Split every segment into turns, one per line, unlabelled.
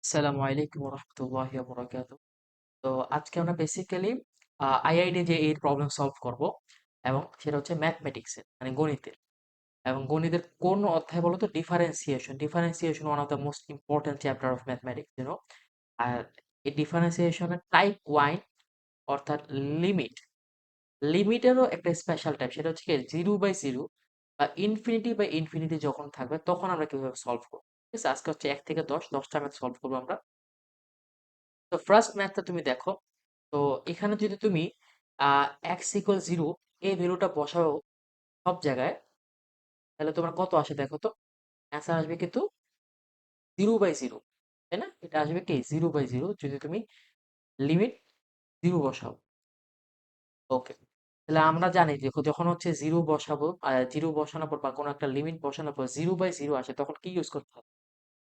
আসসালামু আলাইকুম রহমতুল্লাহি ওয়া বারাকাতুহু। তো আজকে আমরা বেসিক্যালি আইআইডি যে এর প্রবলেম সলভ করব এবং সেটা হচ্ছে ম্যাথমেটিক্সের মানে গণিতের এবং গণিতের কোন অধ্যায় বলো তো differentiation one of the most important chapter of mathematics আর এই ডিফারেন্সিয়েশনের টাইপ ওয়াই অর্থাৎ লিমিট লিমিটেরও একটা স্পেশাল টাইপ সেটা হচ্ছে কি 0/0 বা ইনফিনিটি যখন থাকবে তখন আমরা কিভাবে সলভ করবো। ঠিক আছে, আজকে হচ্ছে 1 থেকে 10টা ম্যাথ সলভ করবো আমরা। তো ফার্স্ট ম্যাথটা তুমি দেখো। তো এখানে যদি তুমি এক্স ইকুয়াল জিরো এই ভ্যালুটা বসাও সব জায়গায়, তাহলে তোমার কত আসে দেখো তো। অ্যান্সার আসবে কিন্তু 0/0, তাই না? এটা আসবে কি 0/0 যদি তুমি লিমিট জিরো বসাও। ওকে, তাহলে আমরা জানি যে যখন হচ্ছে জিরো বসাবো, জিরো বসানোর পর বা কোনো একটা লিমিট বসানোর পর 0/0 আসে তখন কি ইউজ করতে হবে?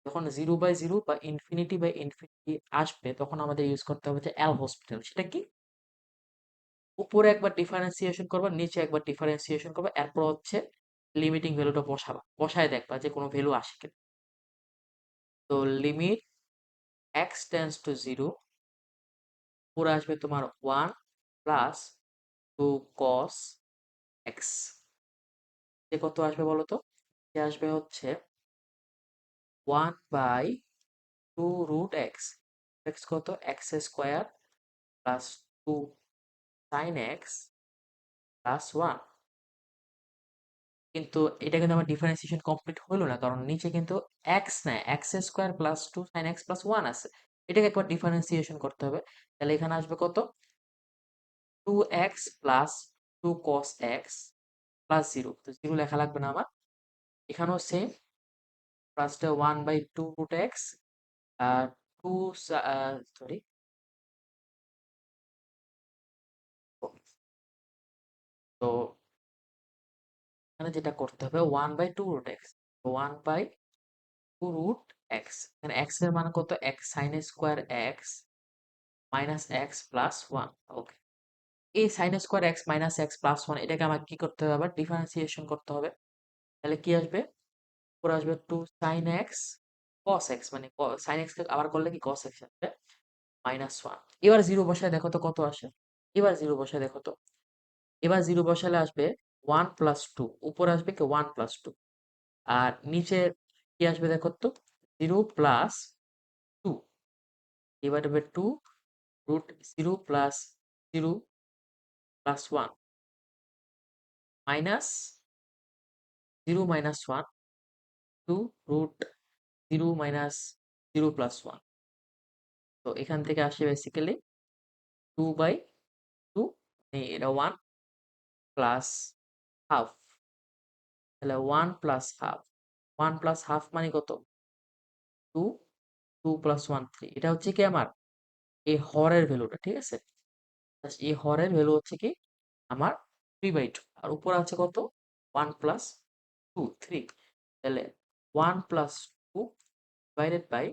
যখন 0/0 বা ইনফিনিটি আসবে তখন আমাদের ইউজ করতে হবে যে এল হসপিটাল। সেটা কি? উপরে একবার ডিফারেন্সিয়েশন করবা, নিচে একবার ডিফারেন্সিয়েশন করবা, এরপর হচ্ছে লিমিটিং ভ্যালুটা বসাবা, বসায় দেখবা যে কোনো ভ্যালু আসে কিনা। তো limit x tends to zero, পুরো আসবে তোমার 1 + 2 cos এক্স। যে কত আসবে বলো তো? যে আসবে হচ্ছে 1/2 √x। এক্স কত? x² + 2 sin x + 1। কিন্তু এটা কিন্তু আমার ডিফারেন্সিয়েশন কমপ্লিট হলো না, কারণ নিচে কিন্তু এক্স নাই, x² + 2 sin x + 1 আছে। এটাকে একবার ডিফারেন্সিয়েশন করতে হবে। তাহলে এখানে আসবে কত? 2x + 2 cos x + 0। তো 0 লেখা লাগবে না আমার। এখানেও সেম, ফার্স্টে 1/2 √x আর 2 সরি, তো এখানে যেটা করতে হবে 1/2 √x, 1/2 √x। এখানে x এর মান কত? x sin² x -x + 1। ওকে, এই sin² x -x + 1 এটাকে আমার কি করতে হবে? আবার ডিফারেন্সিয়েশন করতে হবে। তাহলে কি আসবে? উপরে আসবে 2 sin x cos x, মানে sin x কে আবার করলে কি cos x আসবে -1। এবার জিরো বসায় দেখো তো কত আসে। এবার জিরো বসায় দেখো তো। এবার জিরো বসালে আসবে 1 + 2, উপরে আসবে কি 1 + 2 আর নিচে কি আসবে দেখো তো 0 + 2। এবার হবে 2 √0 + 0 + 1 মাইনাস 0 - 1, 2 √0 - 0 + 1। তো এখান থেকে আসে বেসিক্যালি 2/2, এটা 1 প্লাস হাফ। তাহলে 1 + হাফ, 1 + হাফ মানে কত? 2, 2 + 1 3। এটা হচ্ছে কি আমার এই হরের ভ্যালুটা, ঠিক আছে? জাস্ট এই হরের ভ্যালু হচ্ছে কি আমার 3/2 আর উপরে আছে কত? 1 + 2 3। তাহলে 1 + 2 ডিভাইডেড বাই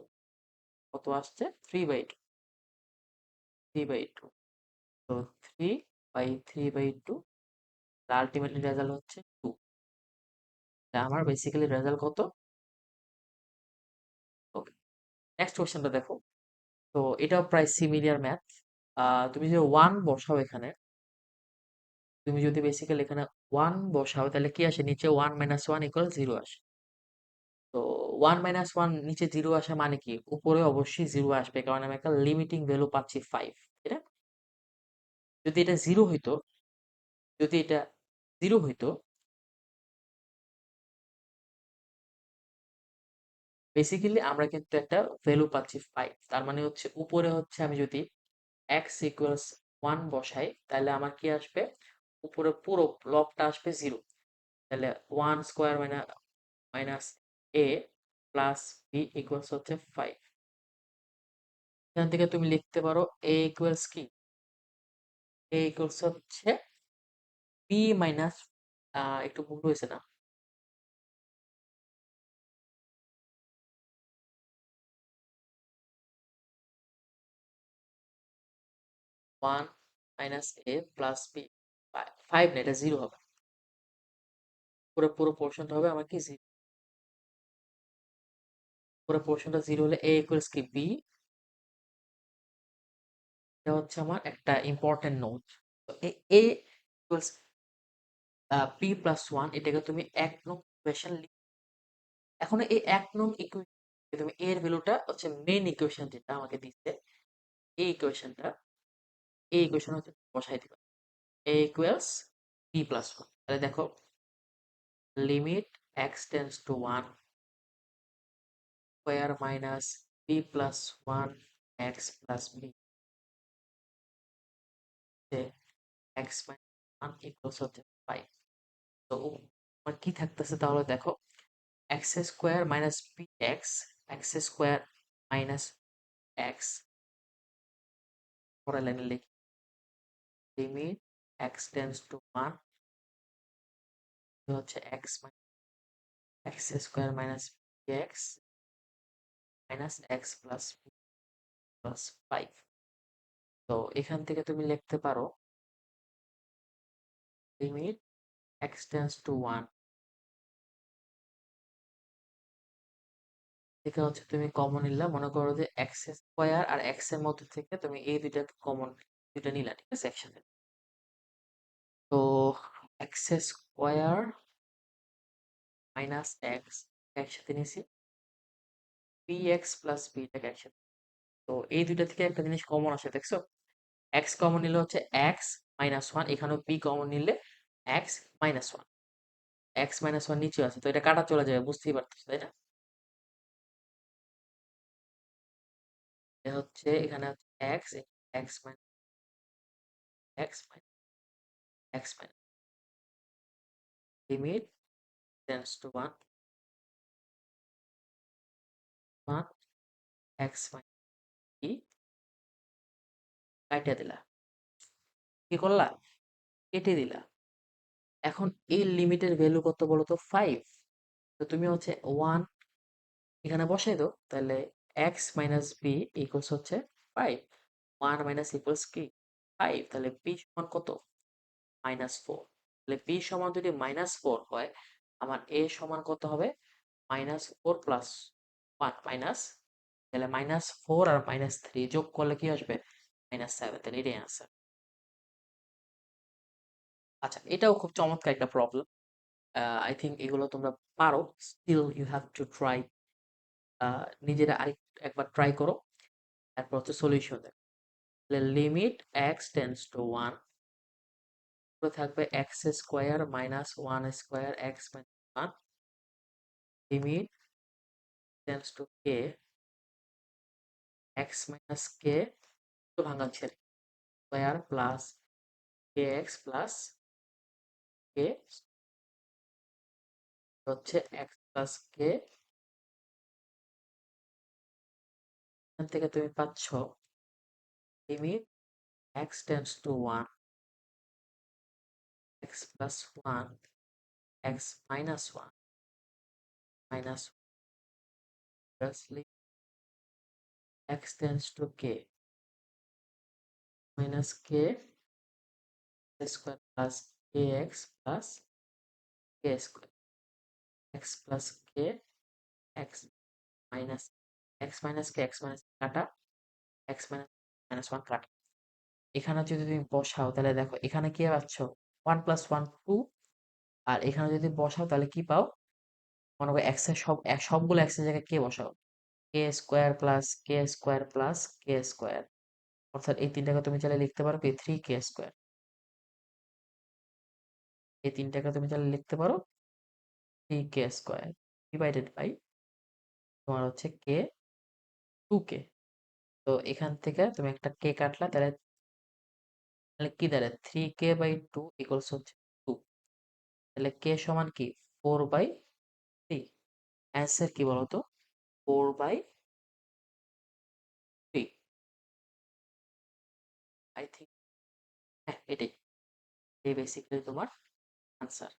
কত আসছে? 3/2, 3/2। তো 3/3/2, আলটিমেটলি রেজাল্ট হচ্ছে 2। আমার বেসিক্যালি রেজাল্ট কত? ওকে, নেক্সট কোশ্চেনটা দেখো। তো এটাও প্রায় সিমিলার ম্যাথ। তুমি যে 1 বসাও এখানে, তুমি যদি বেসিক্যালি এখানে 1 বসাও তাহলে কি আসে? নিচে 1 - 1 = 0 আসে। তো 1 - 1 নিচে 0 আসা মানে কি উপরে অবশ্যই 0 আসবে, কারণ আমি একটা লিমিটিং ভ্যালু পাচ্ছি 5, তাই না? যদি এটা 0 হইতো, যদি এটা 0 হইতো, বেসিক্যালি আমরা কিন্তু একটা ভ্যালু পাচ্ছি 5। তার মানে হচ্ছে উপরে হচ্ছে আমি যদি x = 1 বসাই তাহলে আমার কি আসবে? উপরে পুরো লবটা আসবে 0। তাহলে 1 square minus a plus b equals হচ্ছে 5। এখান থেকে তুমি লিখতে পারো a ইকুয়ালস কি? a ইকুয়ালস হচ্ছে b মাইনাস, একটু ভুল হয়েছে না? 1 মাইনাস a প্লাস b। 5 না, এটা 0 হবে। পুরো পুরো পোর্শনটা হবে আমার কি 0। পুরো পোর্শনটা 0 হলে a ইকুয়ালস কি b। এটা হচ্ছে আমার একটা ইম্পর্টেন্ট নোট। তো a ইকুয়ালস b প্লাস 1, এটাকে তুমি 1 নং ইকুয়েশন। এখন এই 1 নং ইকুয়েশন তুমি এর ভ্যালুটা হচ্ছে মেইন ইকুয়েশন যেটা আমাকে দিচ্ছে, এই ইকুয়েশনটা, এই ইকুয়েশন হচ্ছে বসাই দিবা a ইকুয়ালস b প্লাস 1। তাহলে দেখো limit x tends to 1 square minus b plus 1 x plus b, x minus 1 equals হচ্ছে 5। তো আমার কি থাকতেছে তাহলে দেখো, x square minus bx, x square minus x, পরের লাইনে লিখি লিমিট x টেন্ডস টু 1 হচ্ছে x square minus bx minus x plus b plus 5। তো এখান থেকে তুমি লিখতে পারো লিমিট x টেন্ডস টু 1 থেকে হচ্ছে তুমি কমন নিলা, মনে করো যে এক্স স্কোয়ার আর এক্স এর মধ্যে থেকে তুমি এই দুইটাকে কমন, দুইটা নিলা, ঠিক আছে একসাথে। তো এক্স স্কোয়ার মাইনাস এক্স একসাথে নিয়েছি, পি এক্স প্লাস বিটাকে একসাথে। তো এই দুইটা থেকে একটা জিনিস কমন আসে, দেখছো? এক্স কমন নিলে হচ্ছে এক্স মাইনাস 1, এখানেও পি কমন নিলে এক্স মাইনাস 1, এক্স মাইনাস 1 নিচে আছে, তো এটা কাটা চলে যাবে, বুঝতেই পারতেছো তাই না? এটা হচ্ছে এখানে হচ্ছে x, x minus x minus x minus limit tends to 1 1 x minus কি কাটিয়ে দিলা, কি করলা, কেটে দিলা। এখন এই লিমিটের ভ্যালু কত বলো তো, 5। তো তুমি হচ্ছে 1 এখানে বসাই দাও, তাহলে এক্স মাইনাস বি ইকুয়ালস হচ্ছে 5। 1 মাইনাস ইকুয়ালস কি 5, তাহলে পি সমান কত, -4। তাহলে পি সমান যদি -4 হয়, আমার এ সমান কত হবে, -4 প্লাস 1 মাইনাস, তাহলে -4 আর -3 যোগ করলে কি আসবে, -7। তাহলে এটাই আনসার। আচ্ছা, এটাও খুব চমৎকার একটা প্রবলেম। আই থিঙ্ক এগুলো তোমরা পারো, still you have to try. নিজেরা একবার ট্রাই করো, তারপর হচ্ছে সলিউশন দেখো। লিমিট এক্স টেন্স টু 1 থাকবে x square minus 1 square x minus 1, limit tends to k x minus k, তো ভাঙাচ্ছে square plus k x plus k, হচ্ছে এক্স প্লাস কে। এখান থেকে তুমি পাচ্ছ limit x tends to 1 x plus 1 x minus 1 minus x tends to k minus k square plus kx plus k square x plus k x minus x minus কাটা x minus minus 1 কাটা। এখানে যদি তুমি বসাও তাহলে দেখো এখানে কি পাচ্ছ, 1 plus 1 2, আর এখানে যদি বসাও তাহলে কি পাও, মনে করো x এর সবগুলো x এর জায়গায় কে বসাও, কে স্কোয়ার প্লাস কে স্কোয়ার প্লাস কে স্কোয়ার, অর্থাৎ এই তিনটাকে তুমি চাইলে লিখতে পারো কি 3k স্কোয়ার। এই তিনটাকে তুমি চাইলে লিখতে পারো 3k স্কোয়ার ডিভাইডেড বাই তোমার হচ্ছে কে 2k। তো এখান থেকে তুমি একটা কে কাটলা, তাহলে তাহলে কি দাঁড়ায় 3k/2 ইকুয়ালস হচ্ছে 2। তাহলে কে সমান কি 4/3। অ্যান্সার কি বলতো, 4/3। আই থিঙ্ক, হ্যাঁ এটাই, এই বেসিক্যালি তোমার answer.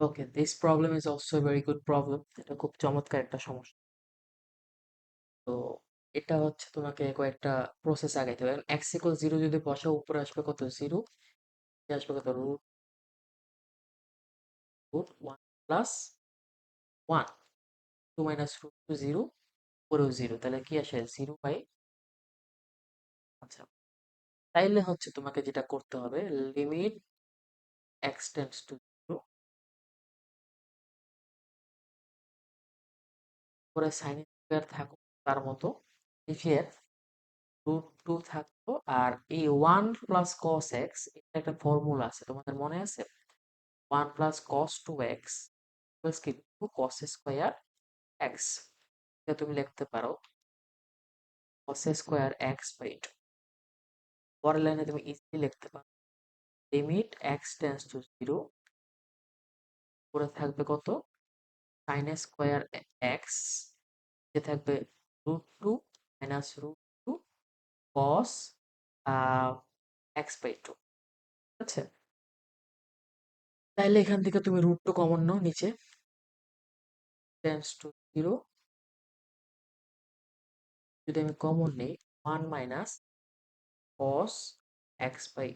Okay, this problem is also very good problem. এটা খুব চমৎকার একটা সমস্যা। তো এটা হচ্ছে তোমাকে কয়েকটা প্রসেস আগাইতে হবে। এক্স ইকুয়াল জিরো যদি বসাও, উপরে আসবে কত? জিরো। আসবে কত? Root root one plus one. Two minus root two zero, উপরেও জিরো, তাহলে কি আসে? Zero by. আচ্ছা, তাইলে হচ্ছে তোমাকে যেটা করতে হবে, limit x tends to zero, পরে সাইন স্কোয়ার থাকো তার মতো, নিচের রুট টু থাকতো, আর এই ওয়ান প্লাস কস এক্স, এটা একটা ফর্মুলা আছে, তোমাদের মনে আছে? One plus cos two x plus কি টু কস স্কোয়ার এক্স। এটা তুমি লিখতে পারো cos square x by two. পরের লাইনে তুমি ইজিলি লিখতে পারো limit x tends to zero, পরে থাকবে কত? সাইন স্কোয়ার এক্স, যে থাকবে root two minus root two cos x by two. আচ্ছা, তাইলে এখান থেকে তুমি রুট টু কমন নাও নিচে, টেন্স টু জিরো, যদি আমি কমন নিই, one minus cos x by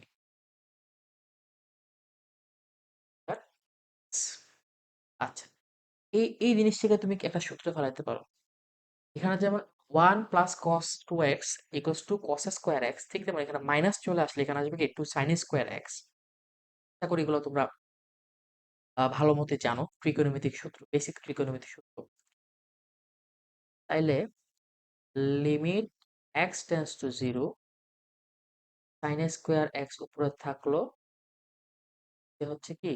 x. আচ্ছা, এই জিনিসটাকে তুমি কি একটা সূত্রে ফেলাইতে পারো। এখানে যেমন one plus cos two x equals to cos square x, ঠিক তেমন এখানে মাইনাস চলে আসলে এখানে আসবে কি টু সাইন স্কোয়ার এক্স। আশা করি এগুলো তোমরা ভালো মতে জানো, ত্রিকোণমিতিক সূত্র, বেসিক ত্রিকোণমিতিক সূত্র। তাইলে limit x tends to zero, sine square x উপরে থাকলো, যে হচ্ছে কি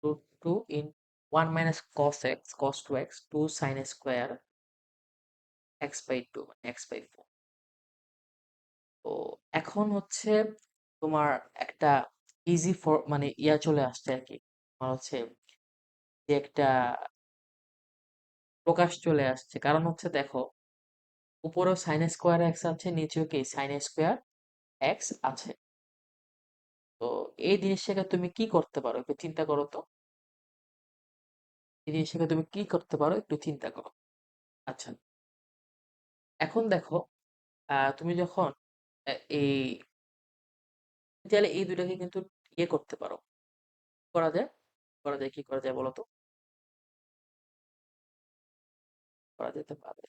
root two in one minus cos x cos two x two sine square x by two, x by four. তো এখন হচ্ছে তোমার একটা ইজি ফর মানে ইয়া চলে আসছে আর কি, তোমার হচ্ছে যে একটা প্রকাশ চলে আসছে, কারণ হচ্ছে দেখো, উপরেও সাইন স্কোয়ার এক্স আছে, নিচেও কি সাইন স্কোয়ার এক্স আছে। তো এই জিনিসটাকে তুমি কি করতে পারো একটু চিন্তা করো তো। এই জিনিসটাকে তুমি কি করতে পারো একটু চিন্তা করো। আচ্ছা, এখন দেখো, তুমি যখন এই চাইলে এই দুটাকে কিন্তু ইয়ে করতে পারো, করা যায়, করা যায়, কি করা যায় বলো তো? করা যেতে পারে।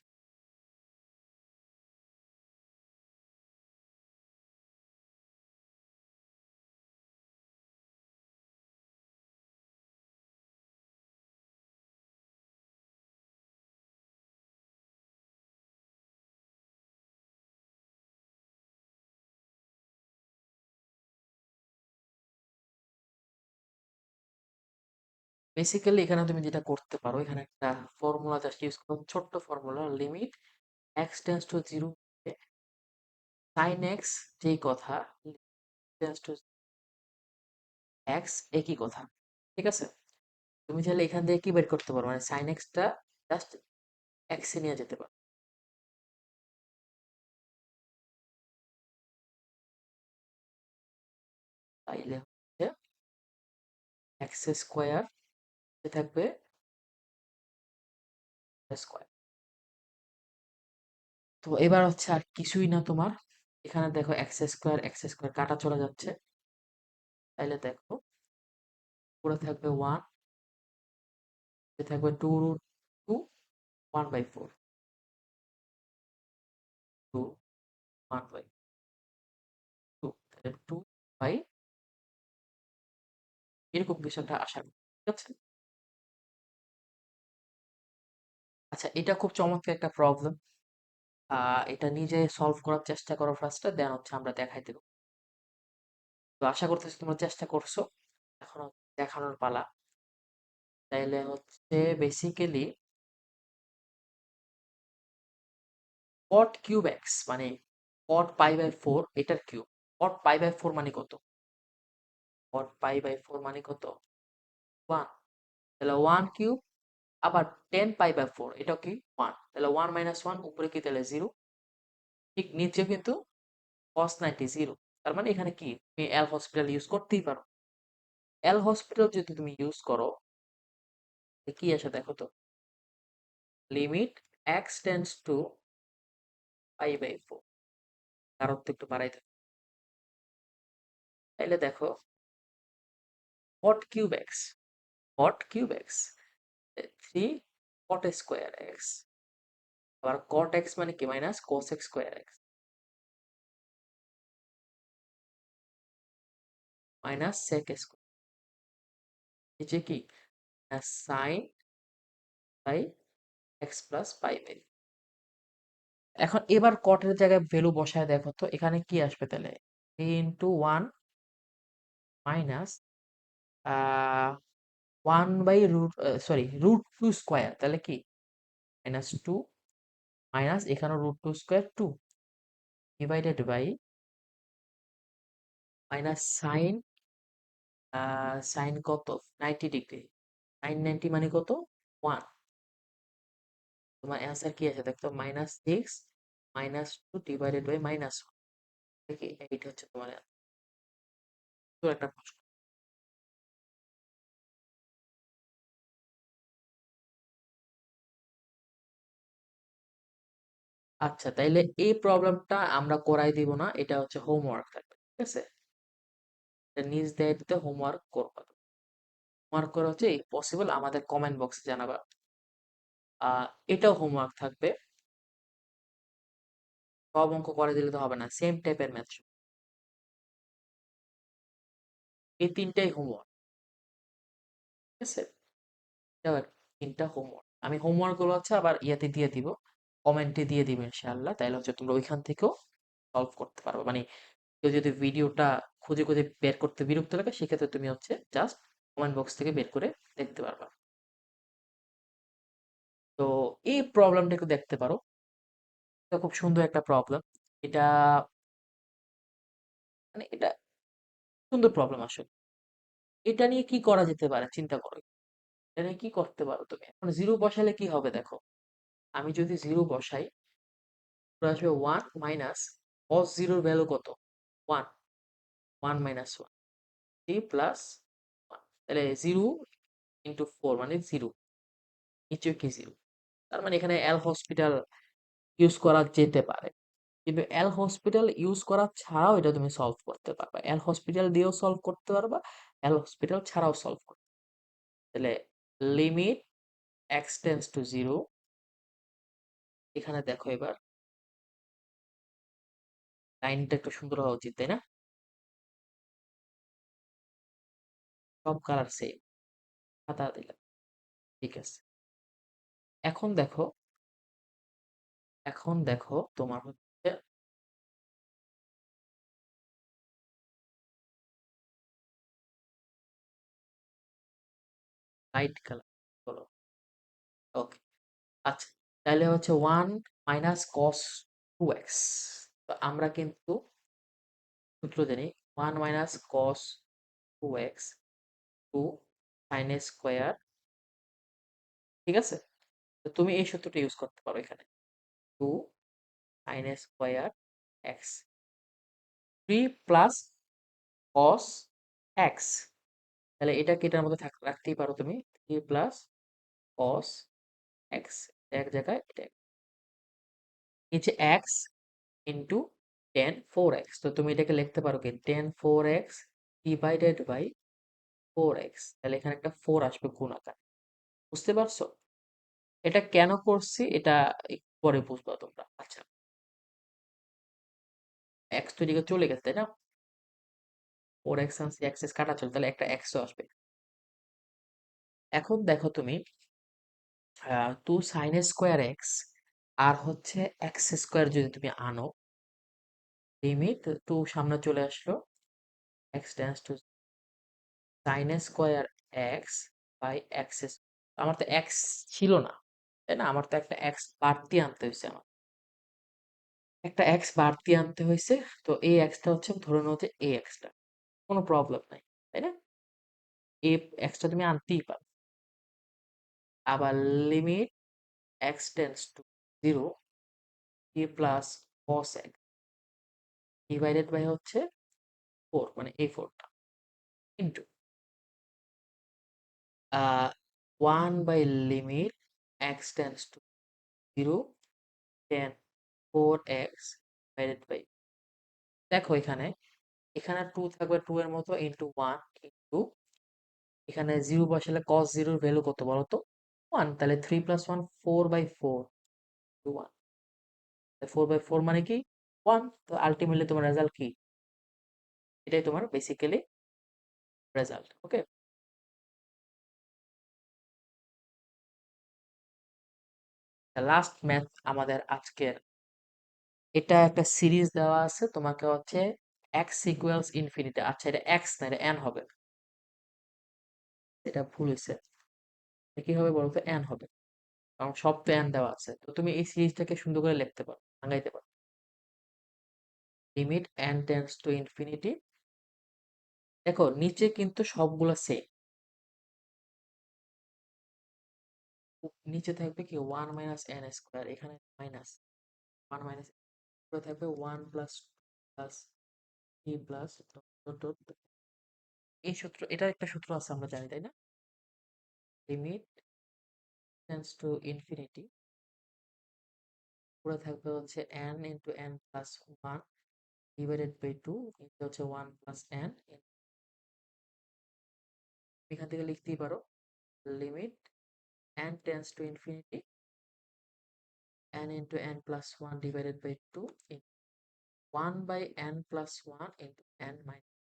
বেসিক্যালি এখানে তুমি যেটা করতে পারো, এখানে একটা ফর্মুলা জাস্ট ইউজ করো, ছোট্ট formula, limit x tends to zero, sine x যেই কথা, টেন্স টু এক্স একই কথা, ঠিক আছে? তুমি চাইলে এখান থেকে কি বের করতে পারো, মানে সাইন এক্সটা জাস্ট এক্স এ নিয়ে যেতে পারো। তাইলে হচ্ছে এক্স স্কোয়ার থাকবে স্কোয়ার। তো এবার হচ্ছে আর কিছুই না তোমার, এখানে দেখো এক্স স্কোয়ার কাটা চলে যাচ্ছে, তাইলে দেখো পুরো থাকবে ওয়ান, থাকবে two root two one by four, two one by two, তাহলে টু বাই, এরকম কিছু একটা আশা করি, ঠিক আছে? আচ্ছা, এটা খুব চমৎকার একটা প্রবলেম। এটা নিজে সলভ করার চেষ্টা করো ফার্স্টে, দেন হচ্ছে আমরা দেখাই দেবো। তো আশা করতেছি তোমরা চেষ্টা করছো, এখন হচ্ছে দেখানোর পালা। তাইলে হচ্ছে বেসিক্যালি কট কিউব এক্স মানে কট পাই বাই ফোর, এটার cube. Cot pi by four মানে কত? কট পাই বাই ফোর মানে কত? ওয়ান। তাহলে ওয়ান কিউব, আবার টেন পাই বাই ফোর, এটাও কি ওয়ান, তাহলে ওয়ান মাইনাস ওয়ান, উপরে কি তাহলে জিরো, ঠিক নিচেও কিন্তু কস নাইনটি জিরো। তার মানে এখানে কি তুমি এল হসপিটাল ইউজ করতেই পারো। এল হসপিটাল যদি তুমি ইউজ করো, কি আসে দেখো তো, limit x tends to pi by four, কারণ তো একটু বাড়াই থাকে, তাইলে দেখো cot cube x, cot cube x three cot square x, আবার কট এক্স মানে কি minus cos x square x minus sec square, নিচে কি sine by x plus pi by. এখন এবার কটের জায়গায় ভ্যালু বসায় দেখো তো এখানে কি আসবে তাহলে, 3 into 1 মাইনাস 1/√, সরি √2 স্কোয়ার, তাহলে কি -2 মাইনাস এখানে √2 square 2 divided by minus sine, sine কত 90 ডিগ্রি, সাইন 90 মানে কত 1, তোমার অ্যান্সার কি আছে দেখো, -6 -2 ডিভাইডেড বাই -1, দেখি এইটা হচ্ছে তোমার তো একটা প্রশ্ন। আচ্ছা তাইলে এই প্রবলেমটা আমরা করাই দিব না, এটা হচ্ছে হোমওয়ার্ক থাকবে, ঠিক আছে, এটা নিজ দায়িত্বে হোমওয়ার্ক করবা, হোমওয়ার্ক করা হচ্ছে পসিবল আমাদের কমেন্ট বক্সে জানাবা। এটাও হোমওয়ার্ক থাকবে, সব অঙ্ক করে দিলে তো হবে না, সেম টাইপের ম্যাথ, এই তিনটাই হোমওয়ার্ক, ঠিক আছে, এটাও তিনটা হোমওয়ার্ক, আমি হোমওয়ার্ক গুলো হচ্ছে আবার ইয়াতে দিয়ে দিব, কমেন্টে দিয়ে দিব ইনশাআল্লাহ, তাইলে হচ্ছে তোমরা ওইখান থেকেও সলভ করতে পারবে, মানে কেউ যদি ভিডিওটা খুঁজে খুঁজে বের করতে বিরক্ত লাগে সেক্ষেত্রে তুমি হচ্ছে জাস্ট কমেন্ট বক্স থেকে বের করে দেখতে পারবা। তো এই প্রবলেমটা একটু দেখতে পারো, এটা খুব সুন্দর একটা প্রবলেম, এটা মানে এটা সুন্দর প্রবলেম আসলে, এটা নিয়ে কি করা যেতে পারে চিন্তা করো, এটা নিয়ে কি করতে পারো তুমি, এখন জিরো বসালে কি হবে দেখো, আমি যদি জিরো বসাই তাহলে আসবে 1 মাইনাস cos জিরোর ভ্যালু কত 1, 1 মাইনাস 1 3 প্লাস 1, তাহলে 0 ইন্টু 4 মানে 0, নিচে কি 0, তার মানে এখানে এল হসপিটাল ইউজ করা যেতে পারে, কিন্তু এল হসপিটাল ইউজ করা ছাড়াও এটা তুমি সলভ করতে পারবা, এল হসপিটাল দিয়েও সলভ করতে পারবা, এল হসপিটাল ছাড়াও সলভ করতে, তাহলে limit x tends to zero, এখানে দেখো এবার লাইনটা একটু সুন্দর হওয়া উচিত তাই না, সব কালার সেম, খাতা দিলাম, ঠিক আছে, এখন দেখো, এখন দেখো তোমার হচ্ছে লাইট কালার, বলো, ওকে, আচ্ছা, তাহলে হচ্ছে 1 মাইনাস কস 2x, তো আমরা কিন্তু সূত্র জানি 1 minus cos 2x 2 sine square, ঠিক আছে, তো তুমি এই সূত্রটা ইউজ করতে পারো এখানে, 2 sign square x 3 plus cos x, তাহলে এটাকে এটার মধ্যে রাখতেই পারো তুমি, 3 প্লাস কস এক্স, এক জায়গায় এটা নিচে x into tan four x, তো তুমি এটাকে লিখতে পারো কি tan four x divided by four x, তাহলে এখানে একটা ফোর আসবে গুণ আকার, বুঝতে পারছো, এটা কেন করছি এটা একটু পরে বুঝবা তোমরা, আচ্ছা এক্স তো এদিকে চলে গেছে তাই না, ফোর এক্স আনছি এক্স এক্স কাটা চলে, তাহলে একটা এক্সও আসবে, এখন দেখো তুমি টু সাইন স্কোয়ার এক্স আর হচ্ছে এক্স স্কোয়ার যদি তুমি আনো, লিমিট টু সামনে চলে আসলো, x tends to sine square x by x, আমার তো এক্স ছিল না তাই না, আমার তো একটা এক্স বাড়তি আনতে হয়েছে, আমার একটা এক্স বাড়তি আনতে হয়েছে, তো এই এক্সটা হচ্ছে ধরে নাও যে এই এক্সটা, কোনো প্রবলেম নাই তাই না, এই এক্সটা তুমি আনতেই পারো, আবার limit x tends to zero এ plus cos x divided by হচ্ছে ফোর, মানে এই ফোরটা into ah 1 by limit x tends to 0 10 4x divided by, দেখো এখানে এখানে 2 থাকবে 2 এর মতো ইন্টু 1 ইন্টু এখানে 0 বসালে cos 0 এর ভ্যালু কত বলো তো 1, তাহলে 3 প্লাস 1 4 বাই 4 1, 4 বাই 4 মানে কি 1, তো আলটিমেটলি তোমার রেজাল্ট কি, এটাই তোমার বেসিক্যালি রেজাল্ট। ওকে, লাস্ট ম্যাথ আমাদের আজকের, এটা একটা সিরিজ দেওয়া আছে তোমাকে হচ্ছে x ইকুয়ালস ইনফিনিটি, আচ্ছা এটা x না এটা n হবে, এটা ভুল হয়েছে, কি হবে বলতো n হবে, কারণ সব তো n দেওয়া আছে, তো তুমি এই সিরিজটাকে সুন্দর করে লিখতে পারো, ভাঙাইতে পারো, limit n tends to infinity, দেখো নিচে কিন্তু সবগুলো সেম, নিচে থাকবে কি 1 মাইনাস n স্কোয়ার, এখানে মাইনাস 1 মাইনাস থাকবে 1 প্লাস প্লাস থ্রি প্লাস এই সূত্র, এটা একটা সূত্র আছে আমরা জানি তাই না, লিমিট টেন্ডস টু ইনফিনিটি, পুরো থাকবে হচ্ছে n into n plus one divided by two, এটা হচ্ছে 1 প্লাস n, এখান থেকে লিখতেই পারো limit n tends to infinity n into n plus 1 divided by 2 in 1 by n plus 1 into n minus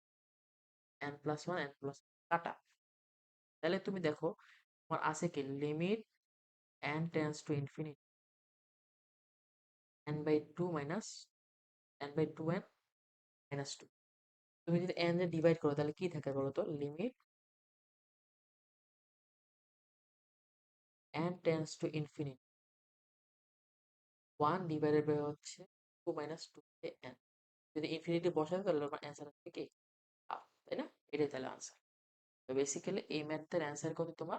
n plus 1 n plus কাটা, তাহলে তুমি দেখো তোমার আছে কি limit n tends to infinity n by 2 minus n by 2n minus 2, তুমি যদি n দিয়ে ডিভাইড করো তাহলে কি থাকে বলো তো, limit n tends to infinity 1 divided by হচ্ছে 2 minus 2 n, যদি ইনফিনিটি বসাই তাহলে আমার অ্যান্সার আসবে কি হাফ, তাই না, এটাই তাহলে আনসার। তো বেসিক্যালি এই ম্যাথের অ্যান্সার কত তোমার